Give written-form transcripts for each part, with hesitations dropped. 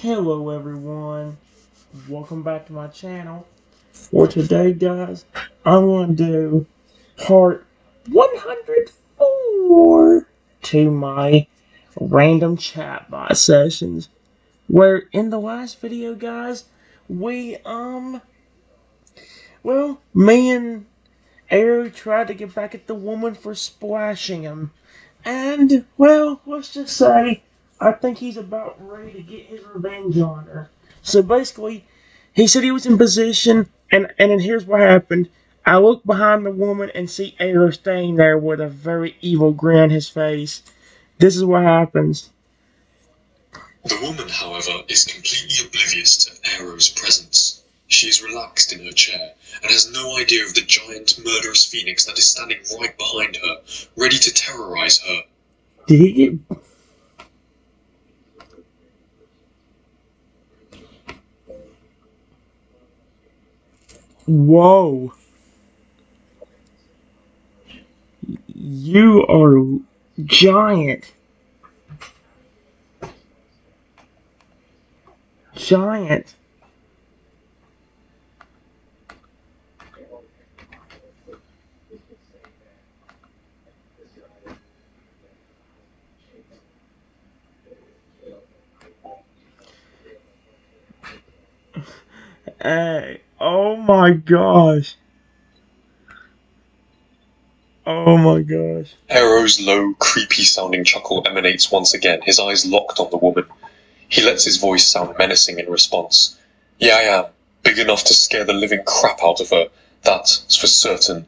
Hello everyone, welcome back to my channel. For today guys, I'm going to do part 104 to my random chatbot sessions. Where in the last video guys, we me and Arrow tried to get back at the woman for splashing him. And, well, let's just say, I think he's about ready to get his revenge on her. So basically, he said he was in position, and then here's what happened. I look behind the woman and see Arrow staying there with a very evil grin on his face. This is what happens. The woman, however, is completely oblivious to Arrow's presence. She is relaxed in her chair and has no idea of the giant murderous phoenix that is standing right behind her, ready to terrorize her. Did he get... Whoa. You are giant. Giant. Hey, oh my gosh. Oh my gosh. Arrow's low, creepy-sounding chuckle emanates once again, his eyes locked on the woman. He lets his voice sound menacing in response. Yeah, I am. Big enough to scare the living crap out of her. That's for certain.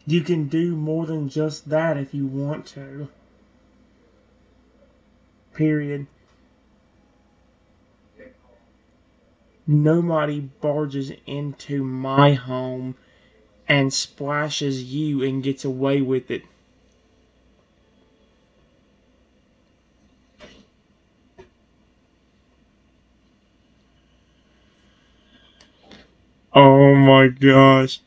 You can do more than just that if you want to. Period. Nobody barges into my home and splashes you and gets away with it. Oh my gosh.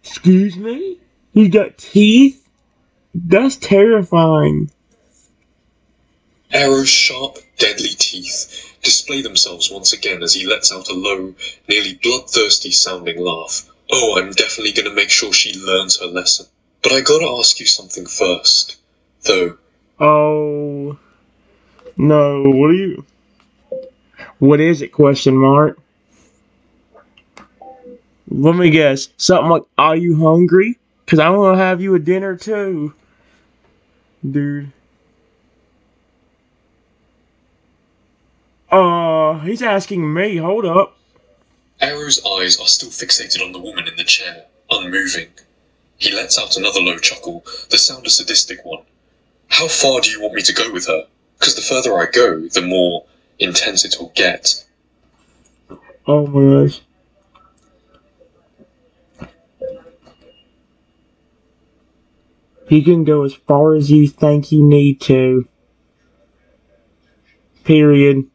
Excuse me? You got teeth? That's terrifying. Arrow's sharp, deadly teeth display themselves once again as he lets out a low, nearly bloodthirsty sounding laugh. Oh, I'm definitely gonna make sure she learns her lesson. But I gotta ask you something first, though. Oh no, what is it, question mark? Let me guess, something like, are you hungry? Cause I'm gonna have you a dinner too. Dude. He's asking me, hold up. Arrow's eyes are still fixated on the woman in the chair, unmoving. He lets out another low chuckle, the sound a sadistic one. How far do you want me to go with her? 'Cause the further I go, the more intense it will get. Oh my gosh. You can go as far as you think you need to. Period.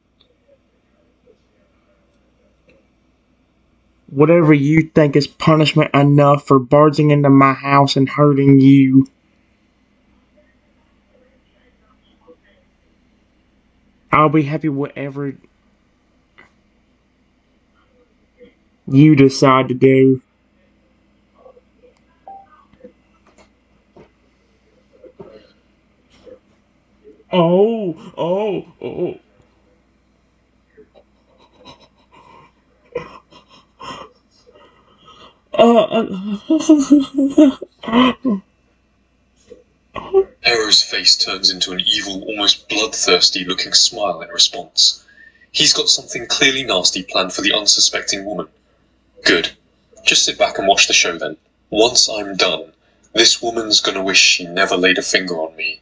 Whatever you think is punishment enough for barging into my house and hurting you. I'll be happy whatever you decide to do. Oh, oh, oh. Arrow's face turns into an evil, almost bloodthirsty looking smile in response. He's got something clearly nasty planned for the unsuspecting woman. Good. Just sit back and watch the show then. Once I'm done, this woman's gonna wish she never laid a finger on me.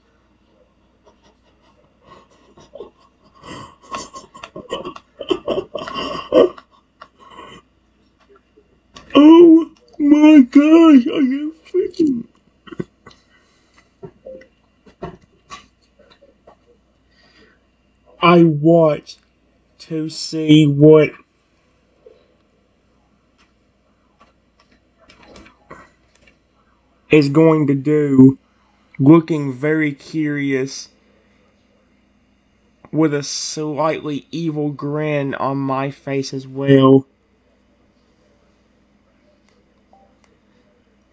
Oh my gosh, are you freaking... I watched to see what... is going to do, looking very curious with a slightly evil grin on my face as well.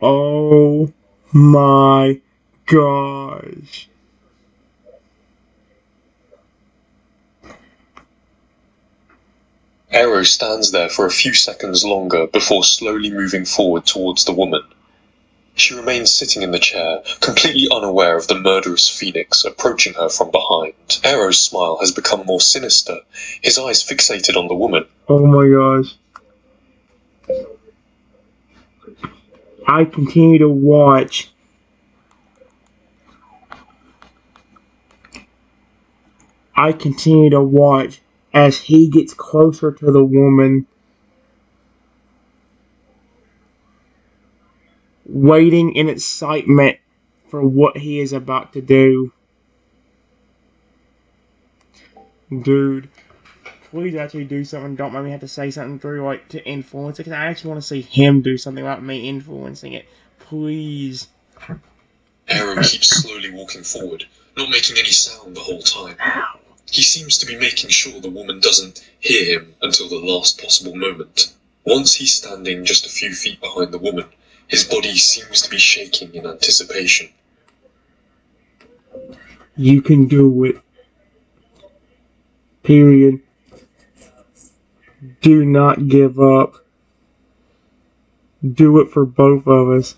Oh my gosh. Arrow stands there for a few seconds longer before slowly moving forward towards the woman. She remains sitting in the chair, completely unaware of the murderous phoenix approaching her from behind. Arrow's smile has become more sinister, his eyes fixated on the woman. Oh my gosh. I continue to watch. I continue to watch as he gets closer to the woman, waiting in excitement for what he is about to do. Dude, please actually do something. Don't make me have to say something through, like, to influence it, because I actually want to see him do something about me influencing it. Please. Arrow keeps slowly walking forward, not making any sound the whole time. He seems to be making sure the woman doesn't hear him until the last possible moment. Once he's standing just a few feet behind the woman, his body seems to be shaking in anticipation. You can do it. Period. Do not give up. Do it for both of us.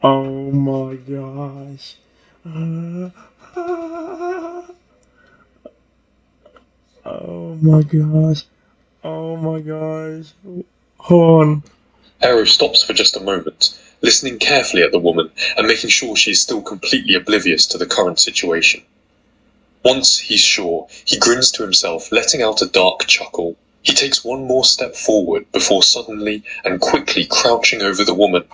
Oh my gosh. Oh my gosh. Oh my gosh. Hold on. Arrow stops for just a moment, listening carefully at the woman and making sure she is still completely oblivious to the current situation. Once he's sure, he grins to himself, letting out a dark chuckle. He takes one more step forward before suddenly and quickly crouching over the woman.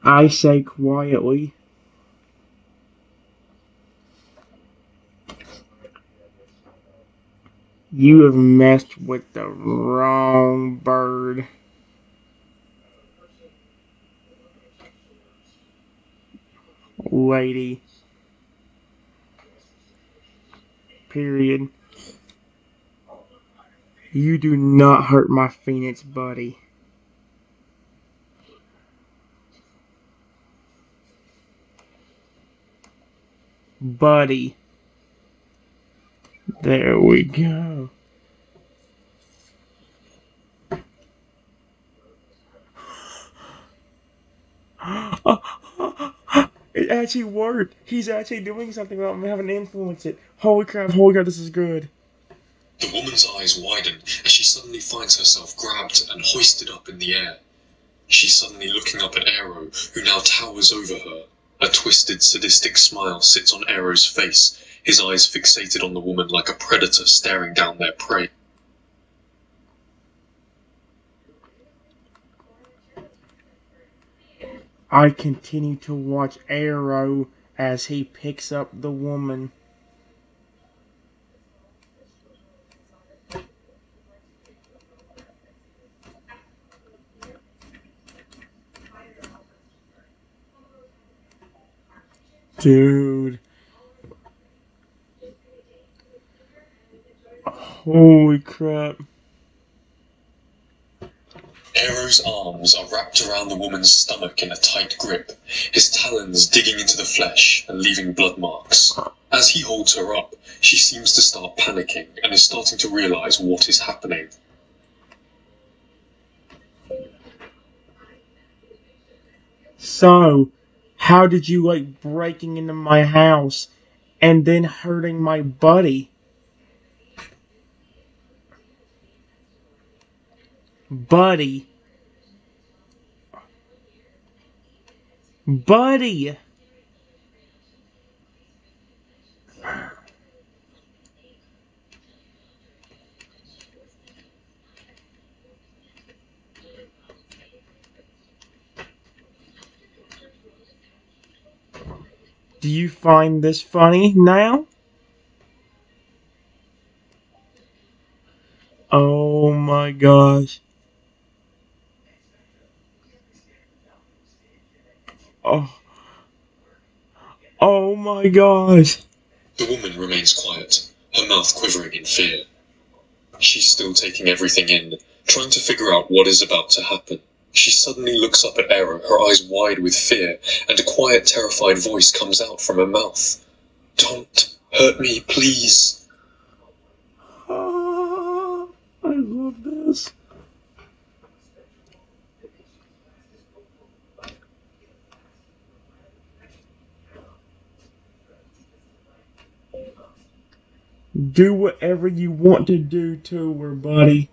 I say quietly. You have messed with the wrong bird. Lady. Period. You do not hurt my Phoenix buddy. Buddy. There we go. It actually worked. He's actually doing something without me having to influence it. Holy crap, this is good. The woman's eyes widen as she suddenly finds herself grabbed and hoisted up in the air. She's suddenly looking up at Arrow, who now towers over her. A twisted, sadistic smile sits on Arrow's face, his eyes fixated on the woman like a predator staring down their prey. I continue to watch Arrow as he picks up the woman. Dude. Holy crap. Arrow's arms are wrapped around the woman's stomach in a tight grip, his talons digging into the flesh and leaving blood marks. As he holds her up, she seems to start panicking and is starting to realize what is happening. So, how did you like breaking into my house and then hurting my buddy? Buddy. Buddy. Do you find this funny now? Oh my gosh. Oh, oh my gosh. The woman remains quiet, her mouth quivering in fear. She's still taking everything in, trying to figure out what is about to happen. She suddenly looks up at Era, her eyes wide with fear, and a quiet, terrified voice comes out from her mouth. Don't hurt me, please. Ah, I love this. Do whatever you want to do to her, buddy.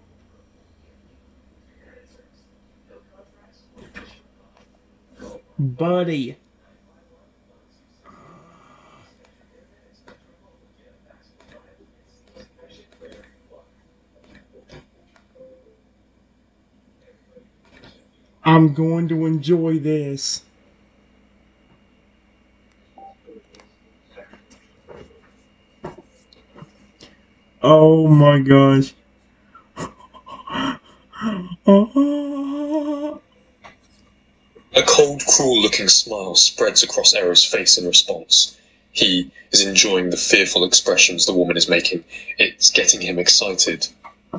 Buddy. I'm going to enjoy this. Oh my gosh. Ah. A cold, cruel-looking smile spreads across Era's face in response. He is enjoying the fearful expressions the woman is making. It's getting him excited.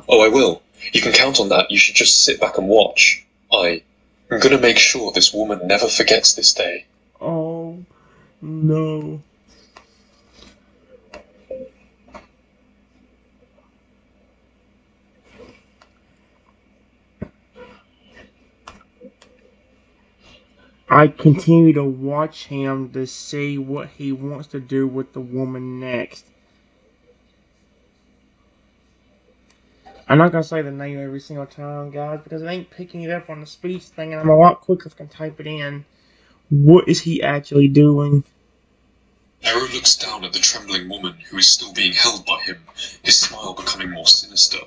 Oh, I will. You can count on that. You should just sit back and watch. I'm gonna make sure this woman never forgets this day. Oh no. I continue to watch him to see what he wants to do with the woman next. I'm not gonna say the name every single time, guys, because it ain't picking it up on the speech thing, and I'm a lot quicker if I can type it in. What is he actually doing? Era looks down at the trembling woman who is still being held by him, his smile becoming more sinister.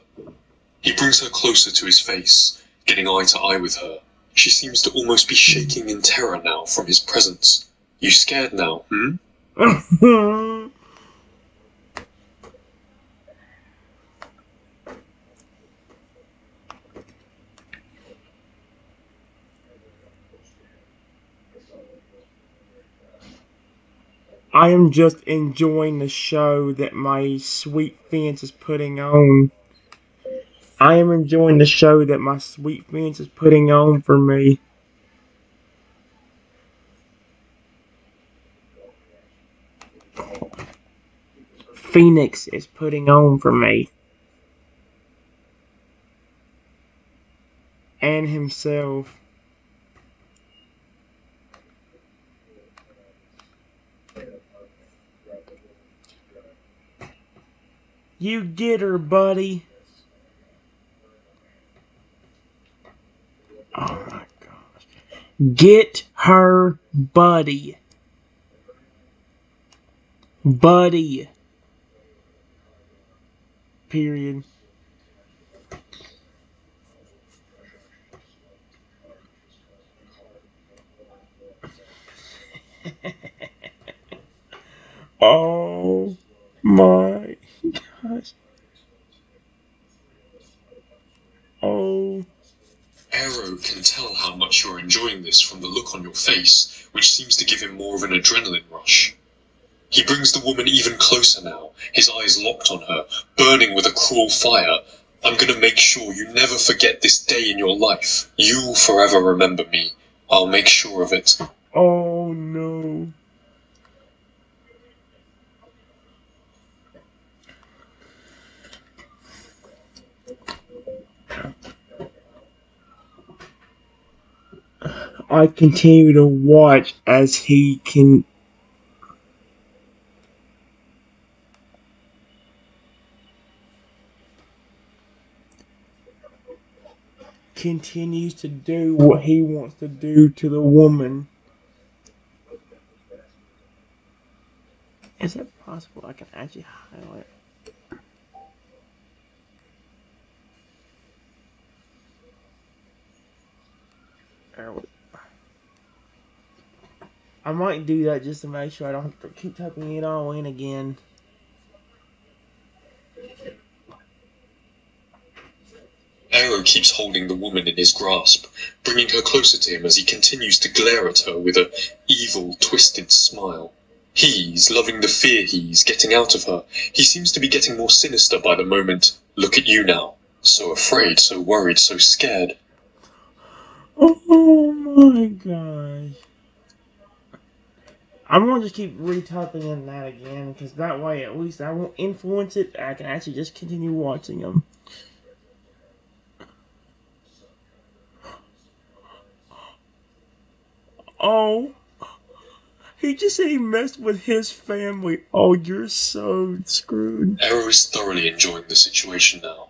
He brings her closer to his face, getting eye to eye with her. She seems to almost be shaking in terror now from his presence. You scared now, hmm? I am just enjoying the show that my sweet fiance is putting on. I am enjoying the show that my sweet fiance is putting on for me. Phoenix is putting on for me. And himself. You get her, buddy. Oh my gosh. Get her, buddy. Buddy. Period. Oh my gosh. Oh. Arrow can tell how much you're enjoying this from the look on your face, which seems to give him more of an adrenaline rush. He brings the woman even closer now, his eyes locked on her, burning with a cruel fire. I'm gonna make sure you never forget this day in your life. You'll forever remember me. I'll make sure of it. Oh no. I continue to watch as he continues to do what he wants to do to the woman. Is it possible I can actually highlight? I might do that just to make sure I don't have to keep typing it all in again. Arrow keeps holding the woman in his grasp, bringing her closer to him as he continues to glare at her with a evil, twisted smile. He's loving the fear he's getting out of her. He seems to be getting more sinister by the moment. Look at you now. So afraid, so worried, so scared. Oh my gosh. I'm gonna just keep retyping in that again, because that way at least I won't influence it. I can actually just continue watching them. Oh, he just said he messed with his family. Oh, you're so screwed. Arrow is thoroughly enjoying the situation now.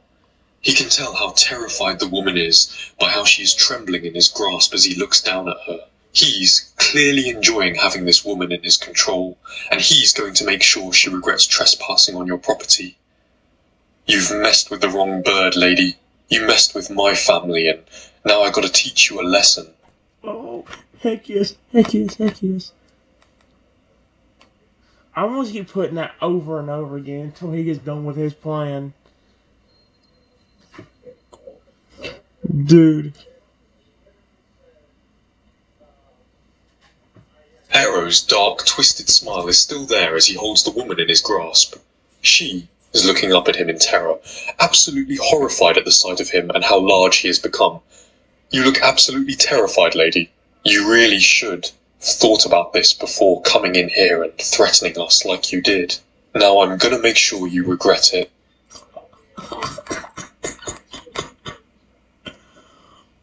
He can tell how terrified the woman is by how she is trembling in his grasp as he looks down at her. He's clearly enjoying having this woman in his control, and he's going to make sure she regrets trespassing on your property. You've messed with the wrong bird, lady. You messed with my family, and now I gotta teach you a lesson. Oh, heck yes, heck yes, heck yes. I'm gonna keep putting that over and over again until he gets done with his plan. Dude. Arrow's dark, twisted smile is still there as he holds the woman in his grasp. She is looking up at him in terror, absolutely horrified at the sight of him and how large he has become. You look absolutely terrified, lady. You really should have thought about this before coming in here and threatening us like you did. Now I'm gonna make sure you regret it.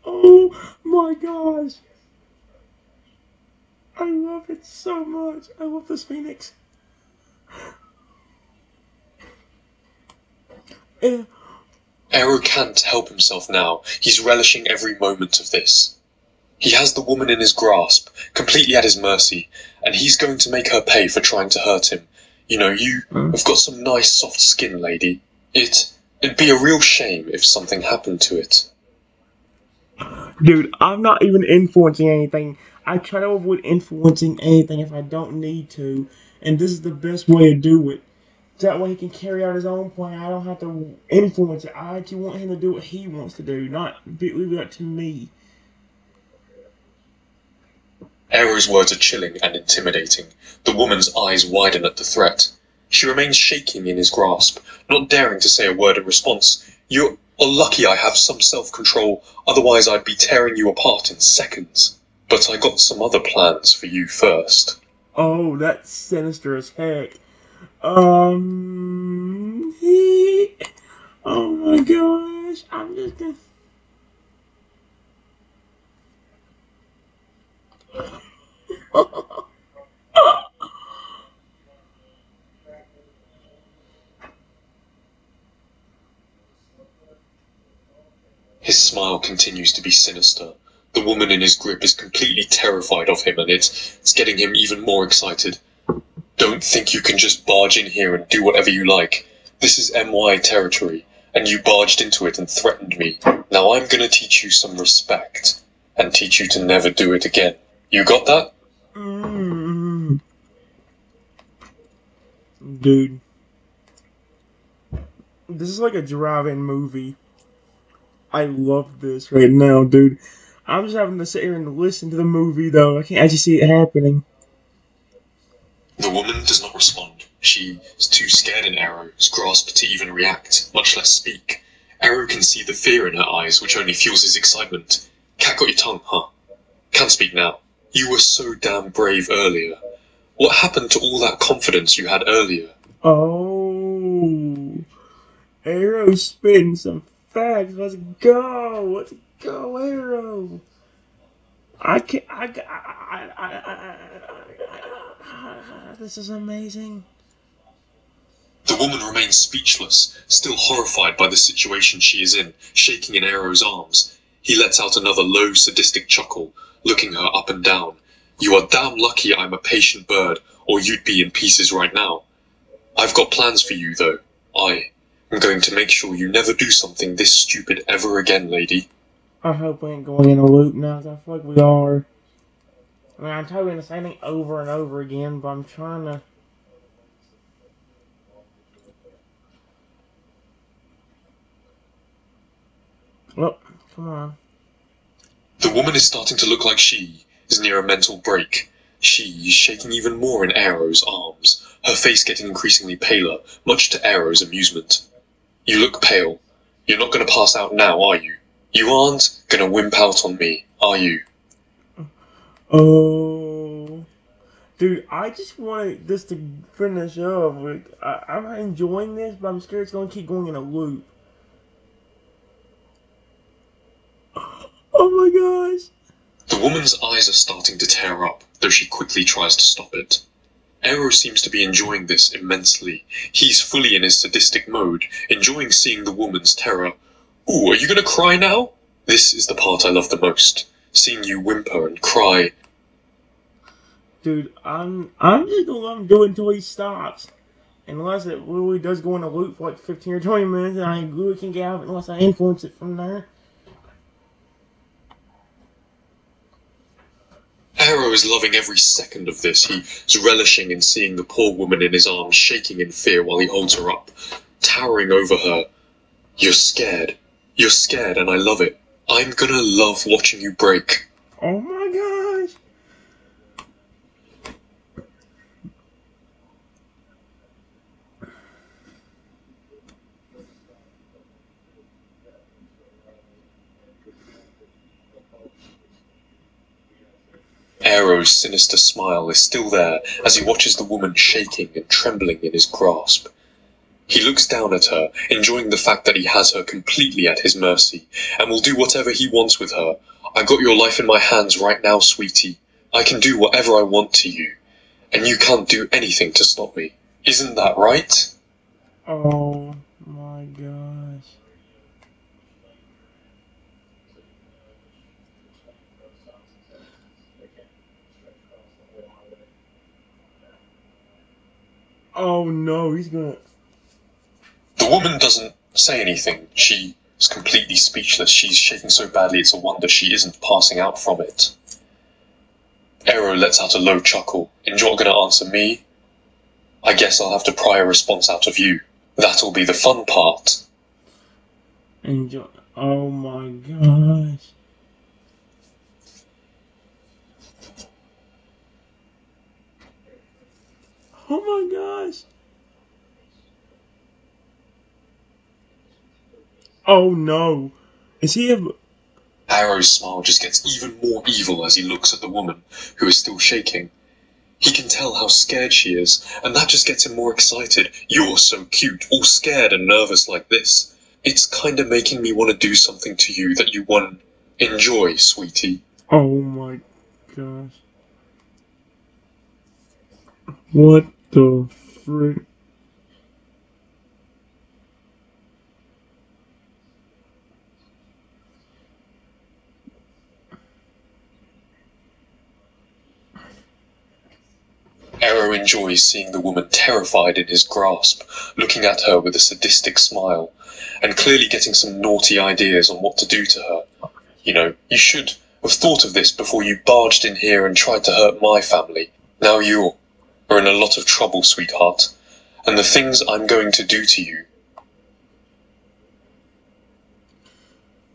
Oh my gosh. I love it so much. I love this Phoenix. Arrow can't help himself now. He's relishing every moment of this. He has the woman in his grasp, completely at his mercy, and he's going to make her pay for trying to hurt him. You know, you have got some nice soft skin, lady. It'd be a real shame if something happened to it. Dude, I'm not even influencing anything. I try to avoid influencing anything if I don't need to, and this is the best way to do it. That way he can carry out his own plan. I don't have to influence it. I actually want him to do what he wants to do, not leave it up to me. Arrow's words are chilling and intimidating. The woman's eyes widen at the threat. She remains shaking in his grasp, not daring to say a word in response. You're lucky I have some self-control, otherwise I'd be tearing you apart in seconds. But I got some other plans for you first. Oh, that's sinister as heck. Oh my gosh, I'm just gonna... His smile continues to be sinister. The woman in his grip is completely terrified of him, and it's getting him even more excited. Don't think you can just barge in here and do whatever you like. This is MY territory, and you barged into it and threatened me. Now I'm gonna teach you some respect, and teach you to never do it again. You got that? Dude. This is like a drive-in movie. I love this right now, dude. I'm just having to sit here and listen to the movie, though. I can't actually see it happening. The woman does not respond. She is too scared in Arrow's grasp to even react, much less speak. Arrow can see the fear in her eyes, which only fuels his excitement. Cat got your tongue, huh? Can't speak now. You were so damn brave earlier. What happened to all that confidence you had earlier? Oh. Arrow spitting some facts. Let's go. Let's go, Arrow. This is amazing. The woman remains speechless, still horrified by the situation she is in, shaking in Arrow's arms. He lets out another low, sadistic chuckle, looking her up and down. You are damn lucky I'm a patient bird, or you'd be in pieces right now. I've got plans for you, though. I'm going to make sure you never do something this stupid ever again, lady. I hope we ain't going in a loop now, 'cause I feel like we are. I mean, I'm telling the same thing over and over again, but I'm trying to. Oh, come on. The woman is starting to look like she is near a mental break. She is shaking even more in Aero's arms, her face getting increasingly paler, much to Aero's amusement. You look pale. You're not going to pass out now, are you? You aren't going to wimp out on me, are you? Oh. Dude, I just wanted this to finish up. Like, I'm enjoying this, but I'm scared it's going to keep going in a loop. Oh my gosh. The woman's eyes are starting to tear up, though she quickly tries to stop it. Aero seems to be enjoying this immensely. He's fully in his sadistic mode, enjoying seeing the woman's terror. Ooh, are you gonna cry now? This is the part I love the most. Seeing you whimper and cry. Dude, I'm just gonna let him do it until he stops. Unless it really does go in a loop for like 15 or 20 minutes, and I really can get out of it unless I influence it from there. Aero is loving every second of this. He's relishing in seeing the poor woman in his arms shaking in fear while he holds her up, towering over her. You're scared. You're scared, and I love it. I'm gonna love watching you break. Oh my gosh! Aero's sinister smile is still there as he watches the woman shaking and trembling in his grasp. He looks down at her, enjoying the fact that he has her completely at his mercy, and will do whatever he wants with her. I got your life in my hands right now, sweetie. I can do whatever I want to you, and you can't do anything to stop me. Isn't that right? Oh my gosh. Oh no, he's gonna. The woman doesn't say anything. She is completely speechless. She's shaking so badly it's a wonder she isn't passing out from it. Aero lets out a low chuckle. And you're gonna answer me? I guess I'll have to pry a response out of you. That'll be the fun part. Enjoy. Oh my gosh. Oh my gosh. Oh no. Is he a. Arrow's smile just gets even more evil as he looks at the woman, who is still shaking. He can tell how scared she is, and that just gets him more excited. You're so cute, all scared and nervous like this. It's kinda making me want to do something to you that you won't enjoy, sweetie. Oh my gosh. What the frick? Arrow enjoys seeing the woman terrified in his grasp, looking at her with a sadistic smile, and clearly getting some naughty ideas on what to do to her. You know, you should have thought of this before you barged in here and tried to hurt my family. Now you are in a lot of trouble, sweetheart, and the things I'm going to do to you.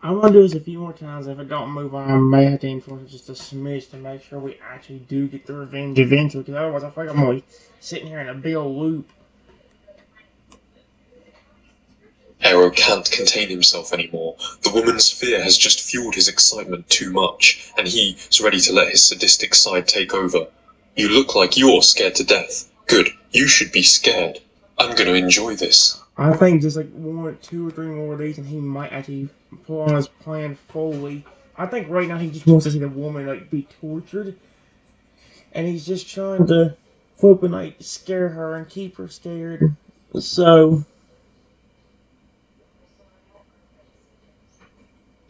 I want to do this a few more times. If I don't move on, I may have to influence just a smidge to make sure we actually do get the revenge eventually. Because otherwise, I feel like I'm only sitting here in a big old loop. Arrow can't contain himself anymore. The woman's fear has just fueled his excitement too much, and he's ready to let his sadistic side take over. You look like you're scared to death. Good, you should be scared. I'm going to enjoy this. I think just like 1, 2, or 3 more of these, and he might actually pull on his plan fully. I think right now he just wants to see the woman like be tortured, and he's just trying to flip and like scare her and keep her scared. So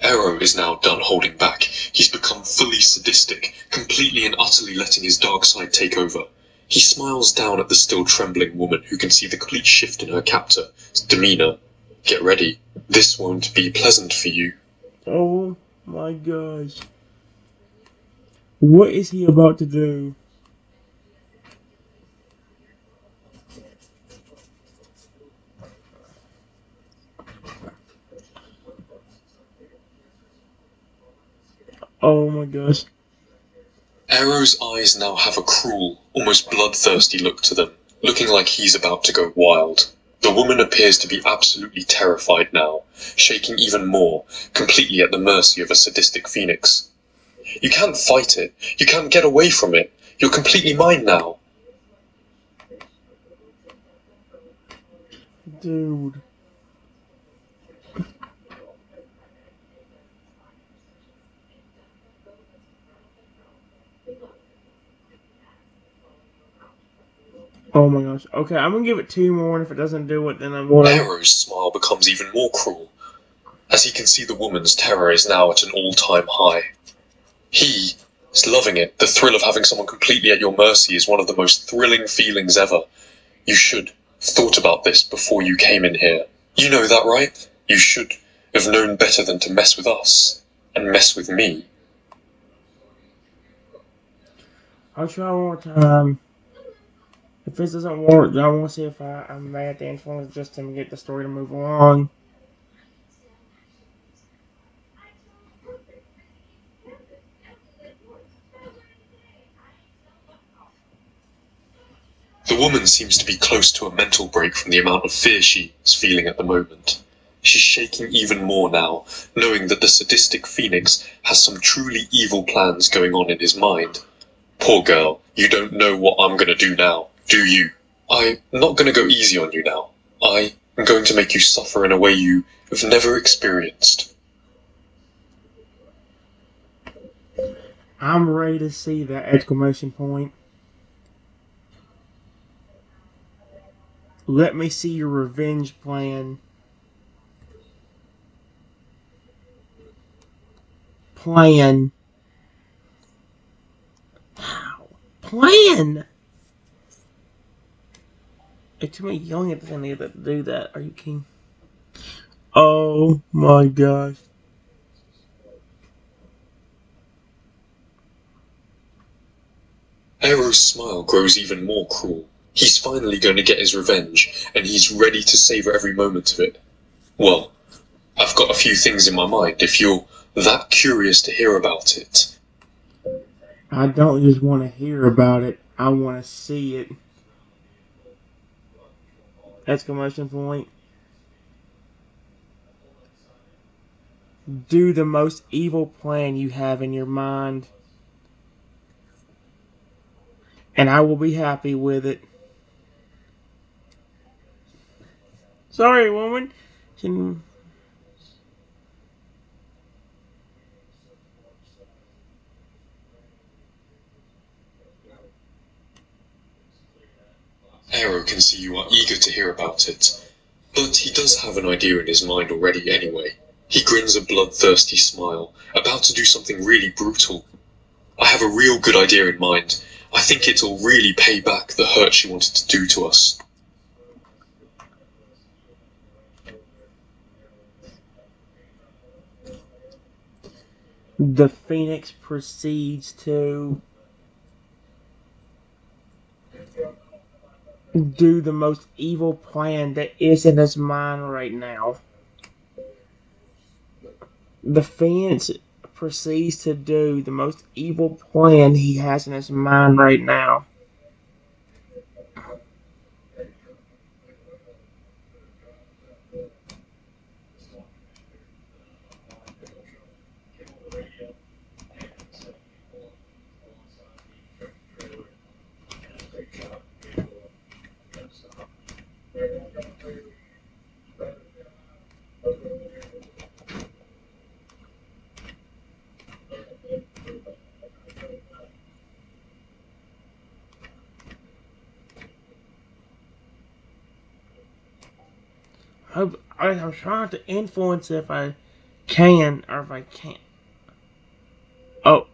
Arrow is now done holding back. He's become fully sadistic, completely and utterly letting his dark side take over. He smiles down at the still trembling woman, who can see the complete shift in her captor's demeanor. Get ready. This won't be pleasant for you. oh my gosh. What is he about to do? Oh my gosh. Arrow's eyes now have a cruel, almost bloodthirsty look to them, looking like he's about to go wild. The woman appears to be absolutely terrified now, shaking even more, completely at the mercy of a sadistic phoenix. You can't fight it. You can't get away from it. You're completely mine now. Dude. Oh my gosh. Okay, I'm gonna give it 2 more, and if it doesn't do it, then I'm gonna. Arrow's smile becomes even more cruel, as he can see the woman's terror is now at an all-time high. He is loving it. The thrill of having someone completely at your mercy is one of the most thrilling feelings ever. You should have thought about this before you came in here. You know that, right? You should have known better than to mess with us and mess with me. I'll try one more time. If this doesn't work, then I want to see if I'm mad at the influence just to get the story to move along. The woman seems to be close to a mental break from the amount of fear she is feeling at the moment. She's shaking even more now, knowing that the sadistic Phoenix has some truly evil plans going on in his mind. Poor girl, you don't know what I'm going to do now, do you? I'm not going to go easy on you now. I am going to make you suffer in a way you have never experienced. I'm ready to see that exclamation point. Let me see your revenge plan. Plan. How? Plan! It's too many yelling at the thing to do that. Are you kidding? Oh my gosh. Arrow's smile grows even more cruel. He's finally going to get his revenge, and he's ready to savor every moment of it. Well, I've got a few things in my mind if you're that curious to hear about it. I don't just want to hear about it. I want to see it. Exclamation point. Do the most evil plan you have in your mind, and I will be happy with it. Sorry, woman. Can... Arrow can see you are eager to hear about it, but he does have an idea in his mind already anyway. He grins a bloodthirsty smile, about to do something really brutal. I have a real good idea in mind. I think it'll really pay back the hurt she wanted to do to us. The Phoenix proceeds to do the most evil plan that is in his mind right now. The Phoenix proceeds to do the most evil plan he has in his mind right now. I'm trying to influence if I can or if I can't. Oh,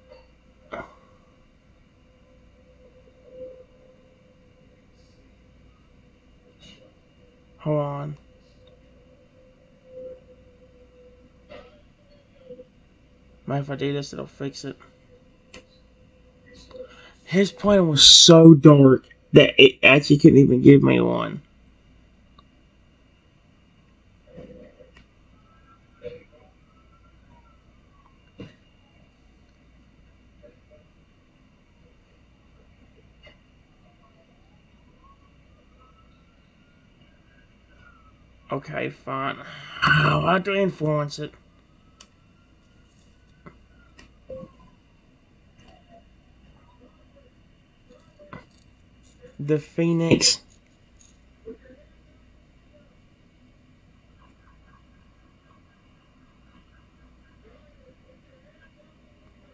hold on. Maybe if I do this, it'll fix it. His plan was so dark that it actually couldn't even give me one. Okay, fine. I'll have to influence it. The Phoenix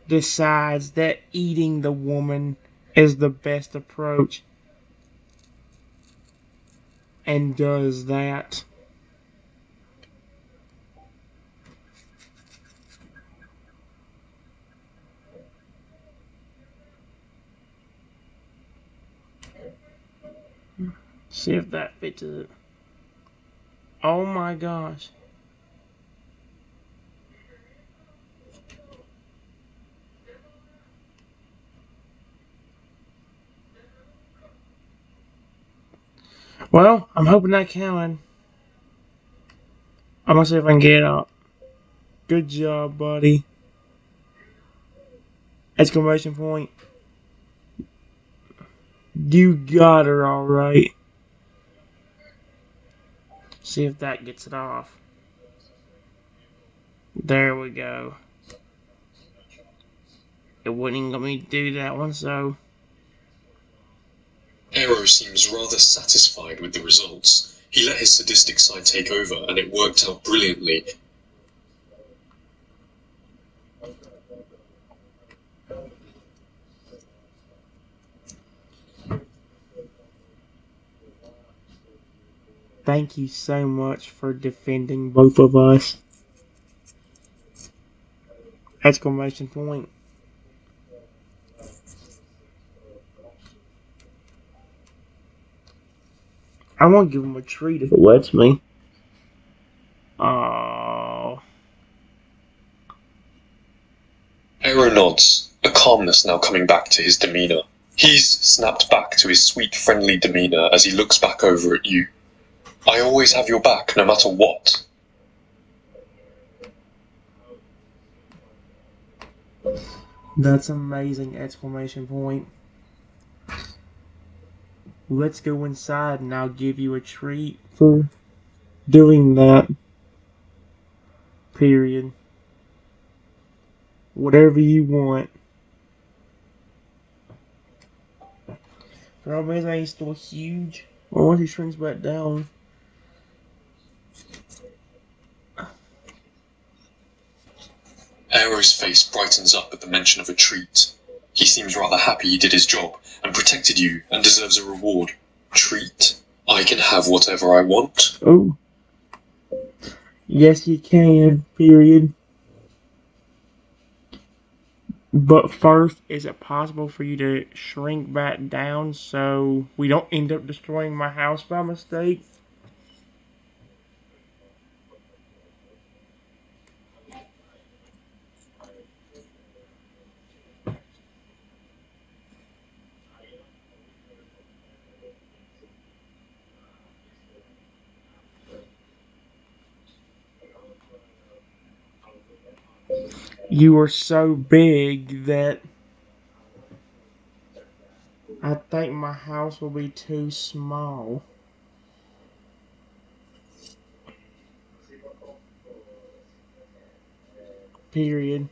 decides that eating the woman is the best approach and does that. See if that fits it. Oh my gosh. Well, I'm hoping that can. I'm gonna see if I can get it up. Good job, buddy. Exclamation point. You got her alright. See if that gets it off. There we go. It wouldn't even let me do that one, so. Arrow seems rather satisfied with the results. He let his sadistic side take over, and it worked out brilliantly. Thank you so much for defending both of us. Exclamation point. I won't give him a treat if it lets me. Oh. Arrow nods, a calmness now coming back to his demeanor. He's snapped back to his sweet, friendly demeanor as he looks back over at you. I always have your back, no matter what. That's amazing! Exclamation point. Let's go inside and I'll give you a treat for doing that. Period. Whatever you want. For some reason he's still huge. Or once he shrinks back down. Arrow's face brightens up at the mention of a treat. He seems rather happy he did his job, and protected you, and deserves a reward. Treat? I can have whatever I want? Oh. Yes, you can. Period. But first, is it possible for you to shrink back down so we don't end up destroying my house by mistake? You are so big that I think my house will be too small. Period.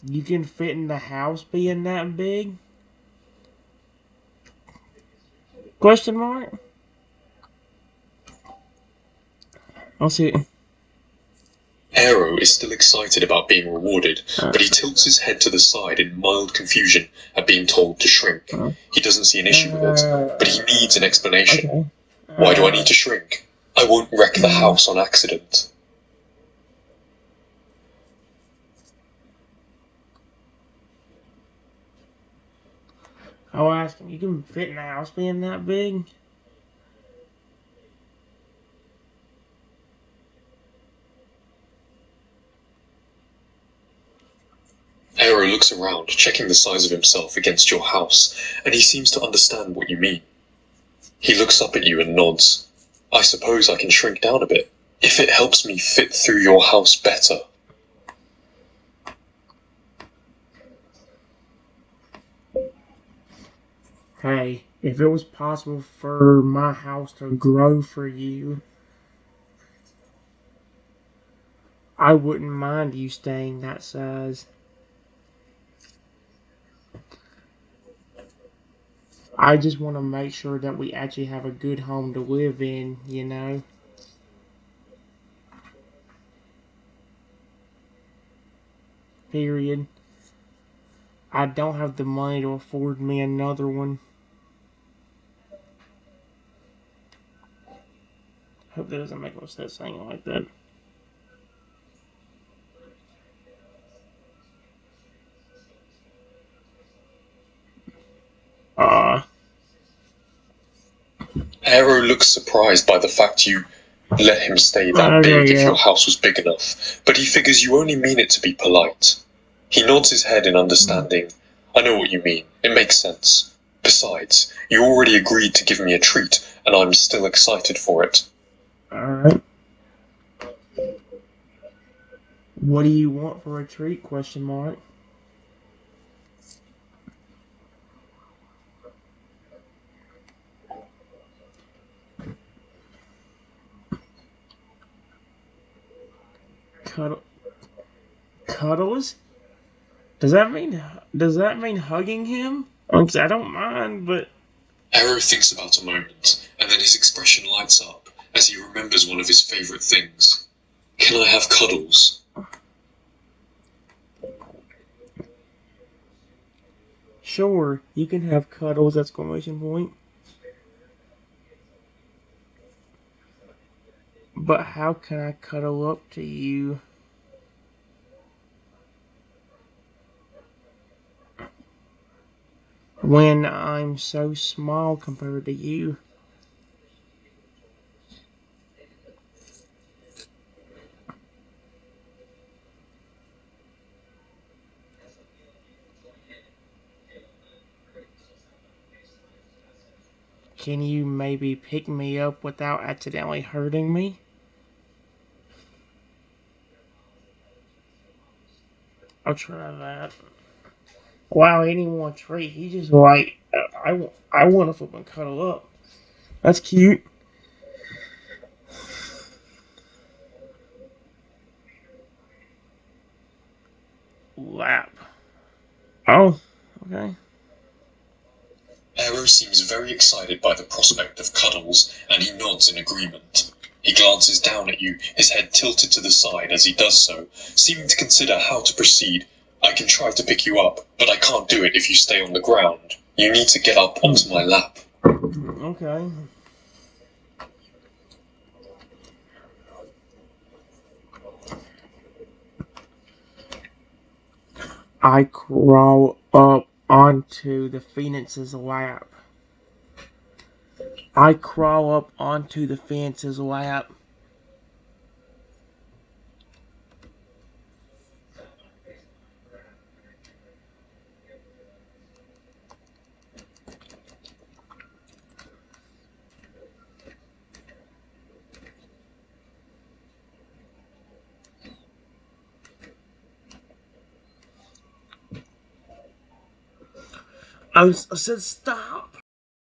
You can fit in the house being that big? Question mark? I'll see. Arrow is still excited about being rewarded, but he tilts his head to the side in mild confusion at being told to shrink. He doesn't see an issue with it, but he needs an explanation. Okay. Why do I need to shrink? I won't wreck the house on accident. I'll ask him, you can fit in the house being that big? Arrow looks around, checking the size of himself against your house, and he seems to understand what you mean. He looks up at you and nods. I suppose I can shrink down a bit, if it helps me fit through your house better. Hey, if it was possible for my house to grow for you, I wouldn't mind you staying that size. I just want to make sure that we actually have a good home to live in, you know? Period. I don't have the money to afford me another one. Hope that doesn't make no sense saying it like that. Uh, Aero looks surprised by the fact you let him stay that okay, big if yeah. your house was big enough, but he figures you only mean it to be polite. He nods his head in understanding. I know what you mean. It makes sense. Besides, you already agreed to give me a treat, and I'm still excited for it. Alright. What do you want for a treat? Question mark. Cuddles? Does that mean hugging him? 'Cause I don't mind, but Aero thinks about a moment, and then his expression lights up as he remembers one of his favorite things. Can I have cuddles? sure, you can have cuddles! Exclamation point. But how can I cuddle up to you? When I'm so small compared to you? Can you maybe pick me up without accidentally hurting me? I'll try that. Wow, he didn't want a treat. He just like, I want to flip and cuddle up. That's cute. Lap. Oh, okay. Aero seems very excited by the prospect of cuddles, and he nods in agreement. He glances down at you, his head tilted to the side as he does so, seeming to consider how to proceed. I can try to pick you up, but I can't do it if you stay on the ground. You need to get up onto my lap. Okay. I crawl up onto the Phoenix's lap. I crawl up onto the Phoenix's lap. I said stop.